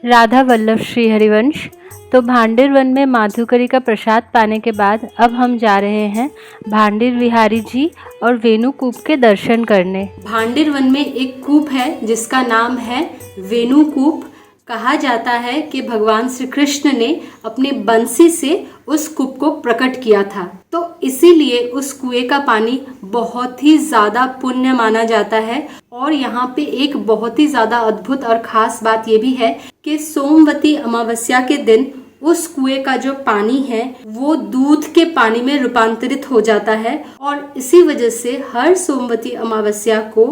राधा वल्लभ श्री हरिवंश। तो भांडिर वन में माधुकरी का प्रसाद पाने के बाद अब हम जा रहे हैं भांडिर विहारी जी और वेणु कूप के दर्शन करने। भांडिर वन में एक कूप है जिसका नाम है वेणु कूप। कहा जाता है कि भगवान श्री कृष्ण ने अपनी बंसी से उस कूप को प्रकट किया था, तो इसीलिए उस कुएं का पानी बहुत ही ज्यादा पुण्य माना जाता है। और यहाँ पे एक बहुत ही ज्यादा अद्भुत और खास बात ये भी है कि सोमवती अमावस्या के दिन उस कुएं का जो पानी है वो दूध के पानी में रूपांतरित हो जाता है। और इसी वजह से हर सोमवती अमावस्या को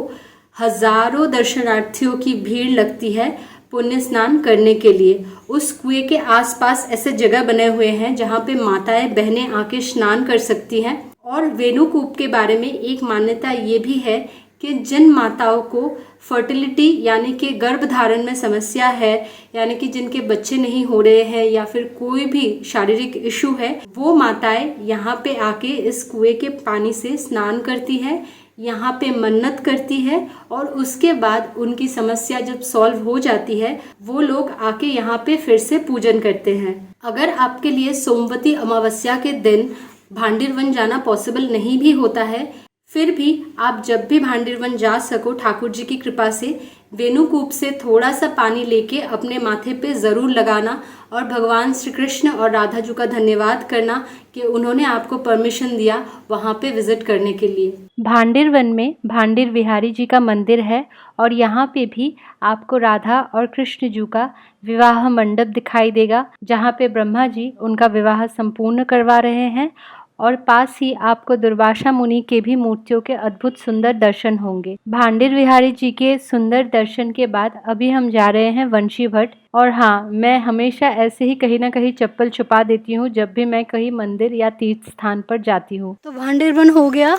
हजारों दर्शनार्थियों की भीड़ लगती है पुण्य स्नान करने के लिए। उस कुएं के आसपास ऐसे जगह बने हुए हैं जहाँ पे माताएं बहनें आके स्नान कर सकती हैं। और वेणु कूप के बारे में एक मान्यता ये भी है कि जिन माताओं को फर्टिलिटी यानी कि गर्भधारण में समस्या है, यानी कि जिनके बच्चे नहीं हो रहे हैं या फिर कोई भी शारीरिक इशू है, वो माताएं यहाँ पे आके इस कुएं के पानी से स्नान करती है, यहाँ पे मन्नत करती है और उसके बाद उनकी समस्या जब सॉल्व हो जाती है वो लोग आके यहाँ पे फिर से पूजन करते हैं। अगर आपके लिए सोमवती अमावस्या के दिन भांडिर वन जाना पॉसिबल नहीं भी होता है, फिर भी आप जब भी भांडिर वन जा सको ठाकुर जी की कृपा से वेणु कूप से थोड़ा सा पानी लेके अपने माथे पे ज़रूर लगाना और भगवान श्री कृष्ण और राधा जी का धन्यवाद करना कि उन्होंने आपको परमिशन दिया वहाँ पे विजिट करने के लिए। भांडिर वन में भांडिर विहारी जी का मंदिर है और यहाँ पे भी आपको राधा और कृष्ण जी का विवाह मंडप दिखाई देगा जहाँ पे ब्रह्मा जी उनका विवाह संपूर्ण करवा रहे हैं। और पास ही आपको दुर्वासा मुनि के भी मूर्तियों के अद्भुत सुंदर दर्शन होंगे। भांडिर विहारी जी के सुंदर दर्शन के बाद अभी हम जा रहे हैं वंशी भट्ट। और हाँ, मैं हमेशा ऐसे ही कहीं ना कहीं चप्पल छुपा देती हूँ जब भी मैं कहीं मंदिर या तीर्थ स्थान पर जाती हूँ। तो भांडिर वन हो गया,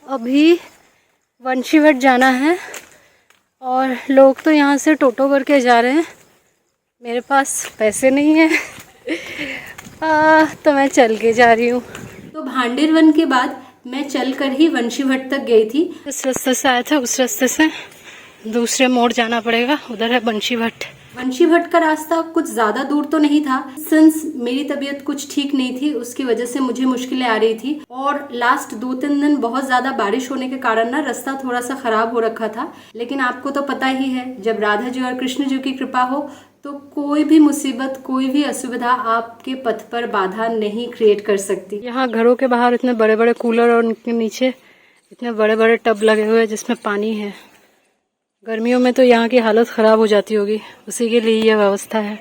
अभी वंशी भट्ट जाना है और लोग तो यहाँ से टोटो करके जा रहे हैं। मेरे पास पैसे नहीं है तो मैं चल के जा रही हूँ। तो भांडिर वन के बाद मैं चलकर ही वंशी भट्ट तक गई थी। इस रास्ते से आया था, उस रास्ते से दूसरे मोड़ जाना पड़ेगा, उधर है वंशी भट्ट। वंशी भट्ट का रास्ता कुछ ज़्यादा दूर तो नहीं था, सिंस मेरी तबीयत कुछ ठीक नहीं थी उसकी वजह से मुझे मुश्किलें आ रही थी। और लास्ट 2-3 दिन बहुत ज़्यादा बारिश होने के कारण ना रास्ता थोड़ा सा ख़राब हो रखा था। लेकिन आपको तो पता ही है जब राधा जी और कृष्ण जी की कृपा हो तो कोई भी मुसीबत, कोई भी असुविधा आपके पथ पर बाधा नहीं क्रिएट कर सकती। यहाँ घरों के बाहर इतने बड़े बड़े कूलर और उनके नीचे इतने बड़े बड़े टब लगे हुए हैं जिसमें पानी है। गर्मियों में तो यहाँ की हालत ख़राब हो जाती होगी, उसी के लिए यह व्यवस्था है।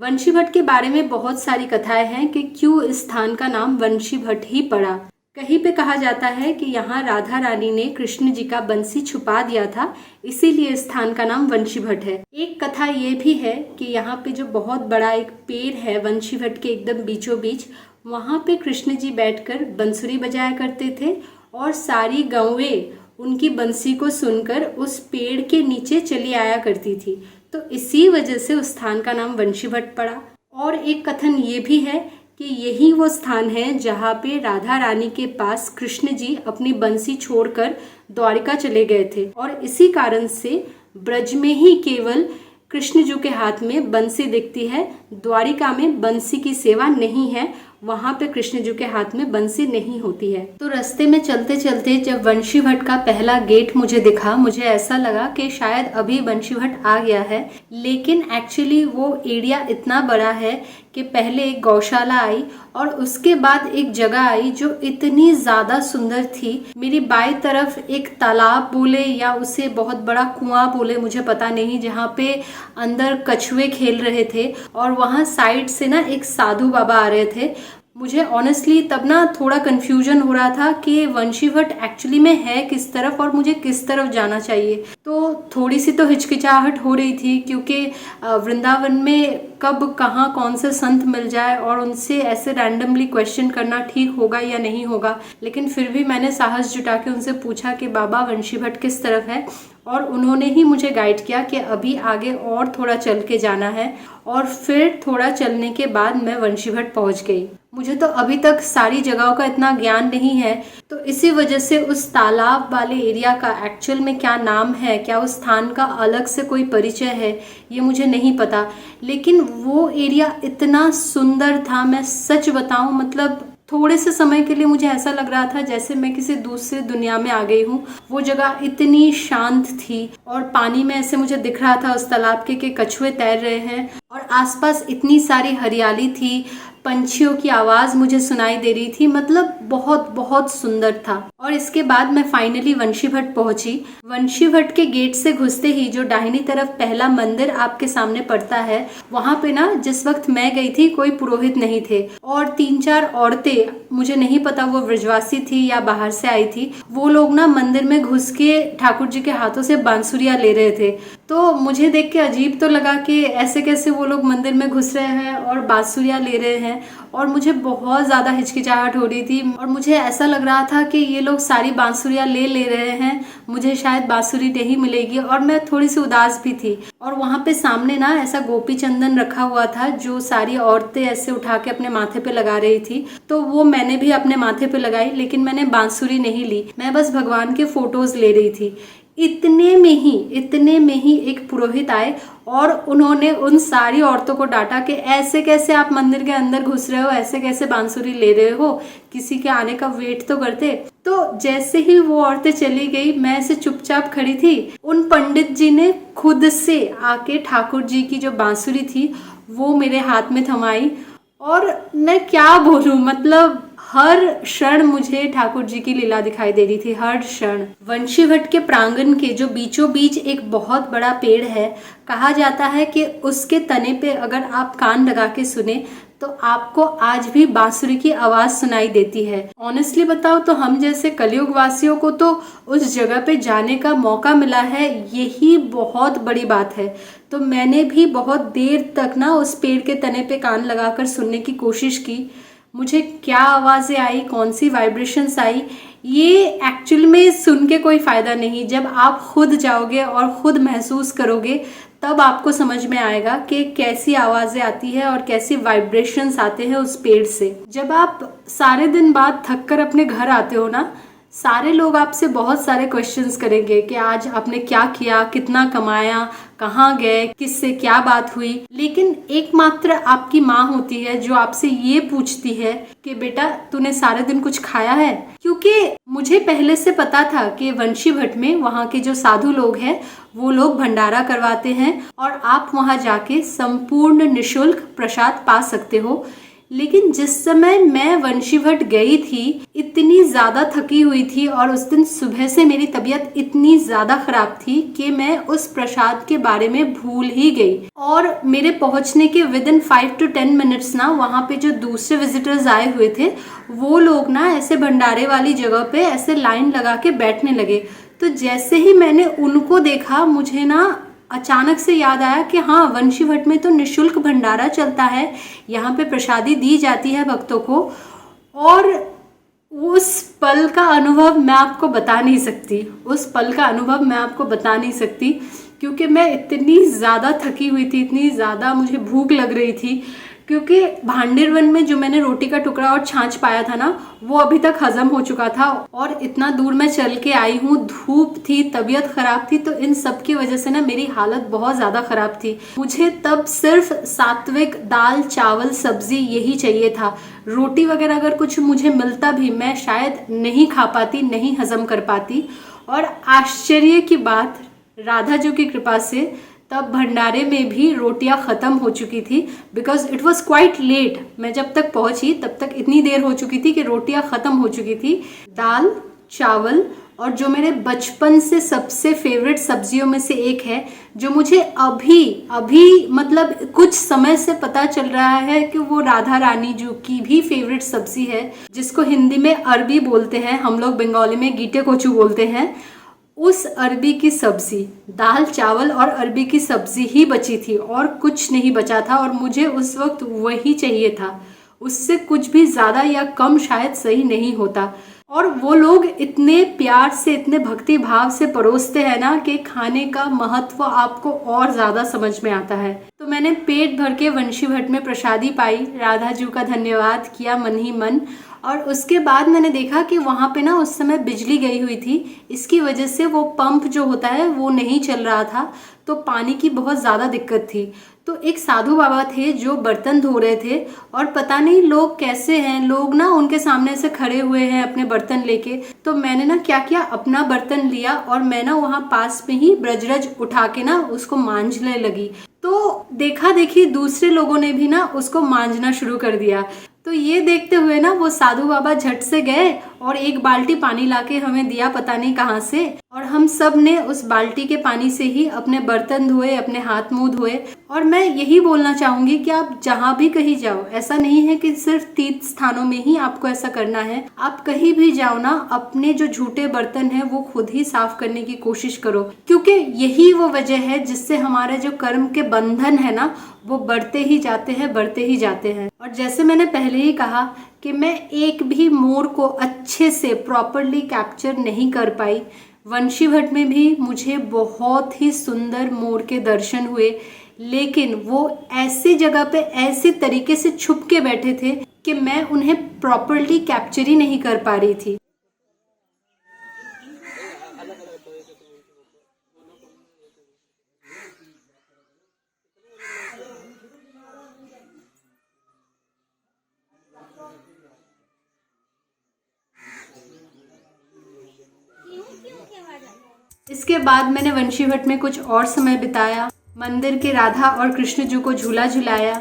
वंशी भट्ट के बारे में बहुत सारी कथाएं हैं कि क्यों इस स्थान का नाम वंशी भट्ट ही पड़ा। कहीं पे कहा जाता है कि यहाँ राधा रानी ने कृष्ण जी का बंसी छुपा दिया था, इसीलिए इस स्थान का नाम वंशी भट्ट है। एक कथा ये भी है कि यहाँ पे जो बहुत बड़ा एक पेड़ है वंशी भट्ट के एकदम बीचों बीच, वहाँ पे कृष्ण जी बैठकर बंसुरी बजाया करते थे और सारी गौएं उनकी बंसी को सुनकर उस पेड़ के नीचे चली आया करती थी, तो इसी वजह से उस स्थान का नाम वंशी भट्ट पड़ा। और एक कथन ये भी है कि यही वो स्थान है जहाँ पे राधा रानी के पास कृष्ण जी अपनी बंसी छोड़कर द्वारिका चले गए थे और इसी कारण से ब्रज में ही केवल कृष्ण जी के हाथ में बंसी दिखती है, द्वारिका में बंसी की सेवा नहीं है, वहाँ पे कृष्ण जी के हाथ में बंसी नहीं होती है। तो रास्ते में चलते चलते जब वंशी भट्ट का पहला गेट मुझे दिखा, मुझे ऐसा लगा कि शायद अभी वंशी भट्ट आ गया है, लेकिन एक्चुअली वो एरिया इतना बड़ा है कि पहले एक गौशाला आई और उसके बाद एक जगह आई जो इतनी ज़्यादा सुंदर थी। मेरी बाई तरफ एक तालाब बोले या उसे बहुत बड़ा कुआं बोले मुझे पता नहीं, जहाँ पे अंदर कछुए खेल रहे थे और वहाँ साइड से ना एक साधु बाबा आ रहे थे। मुझे ऑनेस्टली तब ना थोड़ा कन्फ्यूजन हो रहा था कि वंशी भट्ट एक्चुअली में है किस तरफ और मुझे किस तरफ जाना चाहिए। तो थोड़ी सी तो हिचकिचाहट हो रही थी क्योंकि वृंदावन में कब कहाँ कौन से संत मिल जाए और उनसे ऐसे रैंडमली क्वेश्चन करना ठीक होगा या नहीं होगा। लेकिन फिर भी मैंने साहस जुटा के उनसे पूछा कि बाबा वंशी भट्ट किस तरफ है, और उन्होंने ही मुझे गाइड किया कि अभी आगे और थोड़ा चल के जाना है। और फिर थोड़ा चलने के बाद मैं वंशी भट्ट पहुँच गई। मुझे तो अभी तक सारी जगहों का इतना ज्ञान नहीं है, तो इसी वजह से उस तालाब वाले एरिया का एक्चुअल में क्या नाम है, क्या उस स्थान का अलग से कोई परिचय है, ये मुझे नहीं पता। लेकिन वो एरिया इतना सुंदर था, मैं सच बताऊं, मतलब थोड़े से समय के लिए मुझे ऐसा लग रहा था जैसे मैं किसी दूसरे दुनिया में आ गई हूँ। वो जगह इतनी शांत थी और पानी में ऐसे मुझे दिख रहा था उस तालाब के कि कछुए तैर रहे हैं और आसपास इतनी सारी हरियाली थी, पंछियों की आवाज़ मुझे सुनाई दे रही थी, मतलब बहुत बहुत सुंदर था। और इसके बाद मैं फाइनली वंशीभट पहुंची। वंशीभट के गेट से घुसते ही जो दाहिनी तरफ पहला मंदिर आपके सामने पड़ता है, वहां पे ना जिस वक्त मैं गई थी कोई पुरोहित नहीं थे और 3-4 औरतें, मुझे नहीं पता वो ब्रजवासी थी या बाहर से आई थी, वो लोग ना मंदिर में घुस के ठाकुर जी के हाथों से बांसुरिया ले रहे थे। तो मुझे देख के अजीब तो लगा कि ऐसे कैसे वो लोग मंदिर में घुस रहे हैं और बांसुरिया ले रहे हैं, और मुझे बहुत ज़्यादा हिचकिचाहट हो रही थी और मुझे ऐसा लग रहा था कि ये लोग सारी बांसुरियाँ ले रहे हैं, मुझे शायद बांसुरी नहीं मिलेगी, और मैं थोड़ी सी उदास भी थी। और वहाँ पे सामने ना ऐसा गोपी चंदन रखा हुआ था जो सारी औरतें ऐसे उठा के अपने माथे पे लगा रही थी, तो वो मैंने भी अपने माथे पे लगाई, लेकिन मैंने बांसुरी नहीं ली, मैं बस भगवान के फोटोज ले रही थी। इतने में ही एक पुरोहित आए और उन्होंने उन सारी औरतों को डांटा कि ऐसे कैसे आप मंदिर के अंदर घुस रहे हो, ऐसे कैसे बांसुरी ले रहे हो, किसी के आने का वेट तो करते। तो जैसे ही वो औरतें चली गई, मैं ऐसे चुपचाप खड़ी थी, उन पंडित जी ने खुद से आके ठाकुर जी की जो बांसुरी थी वो मेरे हाथ में थमाई, और मैं क्या बोलूं, मतलब हर क्षण मुझे ठाकुर जी की लीला दिखाई दे रही थी, हर क्षण। वंशीभट के प्रांगण के जो बीचों बीच एक बहुत बड़ा पेड़ है, कहा जाता है कि उसके तने पे अगर आप कान लगा के सुने तो आपको आज भी बांसुरी की आवाज सुनाई देती है। ऑनेस्टली बताओ तो हम जैसे कलयुग वासियों को तो उस जगह पे जाने का मौका मिला है, यही बहुत बड़ी बात है। तो मैंने भी बहुत देर तक ना उस पेड़ के तने पे कान लगाकर सुनने की कोशिश की। मुझे क्या आवाज़ें आई, कौन सी वाइब्रेशंस आई, ये एक्चुअल में सुन के कोई फ़ायदा नहीं। जब आप खुद जाओगे और ख़ुद महसूस करोगे तब आपको समझ में आएगा कि कैसी आवाज़ें आती है और कैसी वाइब्रेशंस आते हैं उस पेड़ से। जब आप सारे दिन बाद थक कर अपने घर आते हो ना, सारे लोग आपसे बहुत सारे क्वेश्चंस करेंगे कि आज आपने क्या किया, कितना कमाया, कहाँ गए, किससे क्या बात हुई। लेकिन एकमात्र आपकी माँ होती है जो आपसे ये पूछती है कि बेटा तूने सारे दिन कुछ खाया है। क्योंकि मुझे पहले से पता था कि वंशीभट में वहाँ के जो साधु लोग हैं वो लोग भंडारा करवाते हैं और आप वहाँ जाके संपूर्ण निशुल्क प्रसाद पा सकते हो। लेकिन जिस समय मैं वंशीभट गई थी, इतनी ज़्यादा थकी हुई थी और उस दिन सुबह से मेरी तबीयत इतनी ज़्यादा ख़राब थी कि मैं उस प्रसाद के बारे में भूल ही गई। और मेरे पहुंचने के विदिन 5 to 10 मिनट्स ना वहाँ पे जो दूसरे विजिटर्स आए हुए थे वो लोग ना ऐसे भंडारे वाली जगह पे ऐसे लाइन लगा के बैठने लगे। तो जैसे ही मैंने उनको देखा, मुझे ना अचानक से याद आया कि हाँ, वंशीभट में तो निशुल्क भंडारा चलता है, यहाँ पे प्रसादी दी जाती है भक्तों को। और उस पल का अनुभव मैं आपको बता नहीं सकती, उस पल का अनुभव मैं आपको बता नहीं सकती, क्योंकि मैं इतनी ज़्यादा थकी हुई थी, इतनी ज़्यादा मुझे भूख लग रही थी। क्योंकि भांडेर वन में जो मैंने रोटी का टुकड़ा और छाछ पाया था ना, वो अभी तक हजम हो चुका था, और इतना दूर मैं चल के आई हूँ, धूप थी, तबीयत खराब थी, तो इन सब की वजह से ना मेरी हालत बहुत ज़्यादा ख़राब थी। मुझे तब सिर्फ सात्विक दाल चावल सब्जी यही चाहिए था। रोटी वगैरह अगर कुछ मुझे मिलता भी, मैं शायद नहीं खा पाती, नहीं हजम कर पाती। और आश्चर्य की बात, राधा जी की कृपा से तब भंडारे में भी रोटियां ख़त्म हो चुकी थी, because it was quite late. मैं जब तक पहुंची तब तक इतनी देर हो चुकी थी कि रोटियां ख़त्म हो चुकी थी। दाल चावल और जो मेरे बचपन से सबसे फेवरेट सब्जियों में से एक है, जो मुझे अभी मतलब कुछ समय से पता चल रहा है कि वो राधा रानी जी की भी फेवरेट सब्जी है, जिसको हिंदी में अरबी बोलते हैं, हम लोग बंगाली में गीटे कोचू बोलते हैं। उस अरबी की सब्जी, दाल चावल और अरबी की सब्जी ही बची थी और कुछ नहीं बचा था, और मुझे उस वक्त वही चाहिए था। उससे कुछ भी ज़्यादा या कम शायद सही नहीं होता। और वो लोग इतने प्यार से, इतने भक्ति भाव से परोसते हैं ना कि खाने का महत्व आपको और ज़्यादा समझ में आता है। तो मैंने पेट भर के वंशी भट्ट में प्रसादी पाई, राधा जी का धन्यवाद किया मन ही मन। और उसके बाद मैंने देखा कि वहाँ पे ना उस समय बिजली गई हुई थी, इसकी वजह से वो पंप जो होता है वो नहीं चल रहा था, तो पानी की बहुत ज़्यादा दिक्कत थी। तो एक साधु बाबा थे जो बर्तन धो रहे थे, और पता नहीं लोग कैसे हैं, लोग ना उनके सामने से खड़े हुए हैं अपने बर्तन लेके। तो मैंने ना क्या किया, अपना बर्तन लिया और मैं ना वहाँ पास में ही ब्रजरज उठा के ना उसको मांजने लगी। तो देखा देखी दूसरे लोगों ने भी ना उसको मांजना शुरू कर दिया। तो ये देखते हुए ना वो साधु बाबा झट से गए और एक बाल्टी पानी लाके हमें दिया, पता नहीं कहाँ से, और हम सब ने उस बाल्टी के पानी से ही अपने बर्तन धोए, अपने हाथ मुंह धोए। और मैं यही बोलना चाहूँगी कि आप जहाँ भी कहीं जाओ, ऐसा नहीं है कि सिर्फ तीर्थ स्थानों में ही आपको ऐसा करना है, आप कहीं भी जाओ ना, अपने जो झूठे बर्तन हैं वो खुद ही साफ करने की कोशिश करो, क्योंकि यही वो वजह है जिससे हमारे जो कर्म के बंधन है ना वो बढ़ते ही जाते हैं, बढ़ते ही जाते हैं। और जैसे मैंने पहले ही कहा कि मैं एक भी मोड़ को अच्छे से प्रॉपरली कैप्चर नहीं कर पाई। वंशी भट्ट में भी मुझे बहुत ही सुंदर मोर के दर्शन हुए, लेकिन वो ऐसी जगह पे ऐसी तरीके से छुप के बैठे थे कि मैं उन्हें प्रॉपरली कैप्चर ही नहीं कर पा रही थी। इसके बाद मैंने वंशी भट्ट में कुछ और समय बिताया, मंदिर के राधा और कृष्ण जी को झूला झुलाया।